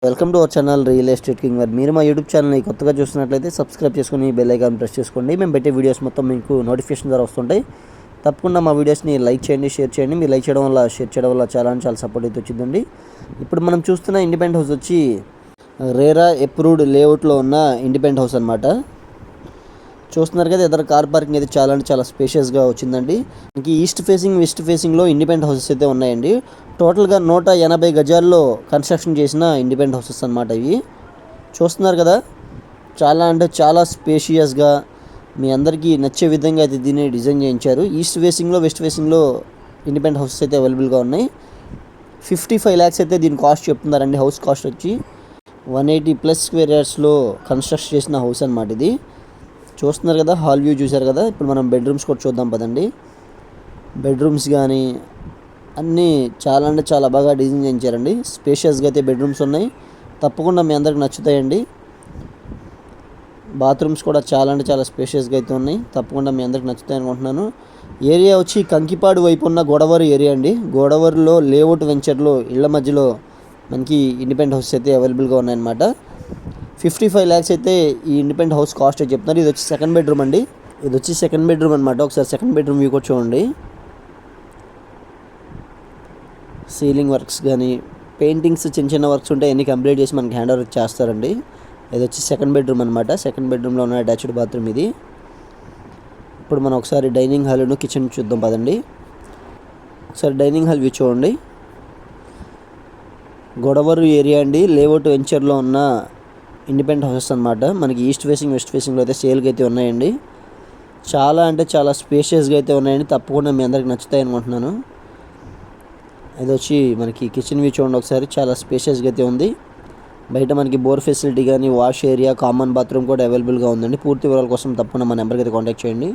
Welcome to our channel real estate king వారు. మీరు మా యూట్యూబ్ ఛానల్ని కొత్తగా చూస్తున్నట్లయితే సబ్స్క్రైబ్ చేసుకుని బెల్ ఐకాన్ ప్రెస్ చేసుకోండి. మేము పెట్టే వీడియోస్ మొత్తం మీకు నోటిఫికేషన్ ద్వారా వస్తుంటాయి. తప్పకుండా మా వీడియోస్ని లైక్ చేయండి, షేర్ చేయండి. మీరు లైక్ చేయడం వల్ల, షేర్ చేయడం వల్ల చాలా సపోర్ట్ అయితే వచ్చిందండి. ఇప్పుడు మనం చూస్తున్న ఇండిపెండెంట్ హౌస్ వచ్చి రేరా అప్రూవ్డ్ లేఅవుట్లో ఉన్న ఇండిపెండెంట్ హౌస్ అనమాట. చూస్తున్నారు కదా, ఎదురు కార్ పార్కింగ్ అయితే చాలా స్పేషియస్గా వచ్చిందండి. ఇంక ఈస్ట్ ఫేసింగ్, వెస్ట్ ఫేసింగ్లో ఇండిపెండెంట్ హౌసెస్ అయితే ఉన్నాయండి. టోటల్గా 180 గజాల్లో కన్స్ట్రక్షన్ చేసిన ఇండిపెండెంట్ హౌసెస్ అనమాట ఇవి. చూస్తున్నారు కదా, చాలా స్పేషియస్గా మీ అందరికీ నచ్చే విధంగా అయితే దీన్ని డిజైన్ చేయించారు. ఈస్ట్ ఫేసింగ్లో, వెస్ట్ ఫేసింగ్లో ఇండిపెండెంట్ హౌసెస్ అయితే అవైలబుల్గా ఉన్నాయి. 55 lakhs అయితే దీని కాస్ట్ చెప్తున్నారండి. హౌస్ కాస్ట్ వచ్చి 180+ స్క్వేర్ యార్డ్స్లో కన్స్ట్రక్ట్ చేసిన హౌస్ అనమాట ఇది. చూస్తున్నారు కదా, హాల్ వ్యూ చూశారు కదా. ఇప్పుడు మనం బెడ్రూమ్స్ కూడా చూద్దాం పదండి. బెడ్రూమ్స్ కానీ అన్నీ చాలా బాగా డిజైన్ చేయించారండి. స్పేషియస్గా అయితే బెడ్రూమ్స్ ఉన్నాయి. తప్పకుండా మీ అందరికి నచ్చుతాయండి. బాత్రూమ్స్ కూడా చాలా స్పేషియస్గా అయితే ఉన్నాయి. తప్పకుండా మీ అందరికి నచ్చుతాయి అనుకుంటున్నాను. ఏరియా వచ్చి కంకిపాడు వైపు ఉన్న గోడవరి ఏరియా అండి. గోడవరిలో లేఅవుట్ వెంచర్లో ఇళ్ల మధ్యలో మనకి ఇండిపెండెంట్ హౌస్ అయితే అవైలబుల్గా ఉన్నాయన్నమాట. 55 lakhs అయితే ఈ ఇండిపెండెంట్ హౌస్ కాస్ట్ అయితే చెప్తున్నారు. ఇది వచ్చి సెకండ్ బెడ్రూమ్ అండి. ఇది వచ్చి సెకండ్ బెడ్రూమ్ అనమాట. ఒకసారి సెకండ్ బెడ్రూమ్ వ్యూ కూడా చూడండి. సీలింగ్ వర్క్స్ కానీ, పెయింటింగ్స్ చిన్న వర్క్స్ ఉంటే అన్నీ కంప్లీట్ చేసి మనకి హ్యాండ్ ఓవర్ చేస్తారండి. ఇది వచ్చి సెకండ్ బెడ్రూమ్ అనమాట. సెకండ్ బెడ్రూమ్లో ఉన్న అటాచ్డ్ బాత్రూమ్ ఇది. ఇప్పుడు మనం ఒకసారి డైనింగ్ హాల్ను కిచెన్ చూద్దాం పదండి. ఒకసారి డైనింగ్ హాల్ వ్యూ చూడండి. గొడవరు ఏరియా అండి. లేఅవుట్ వెంచర్లో ఉన్న ఇండిపెండెంట్ హౌసెస్ అనమాట. మనకి ఈస్ట్ ఫేసింగ్, వెస్ట్ ఫేసింగ్లో అయితే సేల్కి అయితే ఉన్నాయండి. చాలా స్పేషియస్గా అయితే ఉన్నాయండి. తప్పకుండా మీ అందరికి నచ్చుతాయి అనుకుంటున్నాను. ఇది వచ్చి మనకి కిచెన్ వ్యూ చూడండి ఒకసారి. చాలా స్పేషియస్గా అయితే ఉంది. బయట మనకి బోర్ ఫెసిలిటీ కానీ, వాష్ ఏరియా, కామన్ బాత్రూమ్ కూడా అవైలబుల్గా ఉందండి. పూర్తి వివరాల కోసం తప్పకుండా మా నెంబర్కి అయితే కాంటాక్ట్ చేయండి.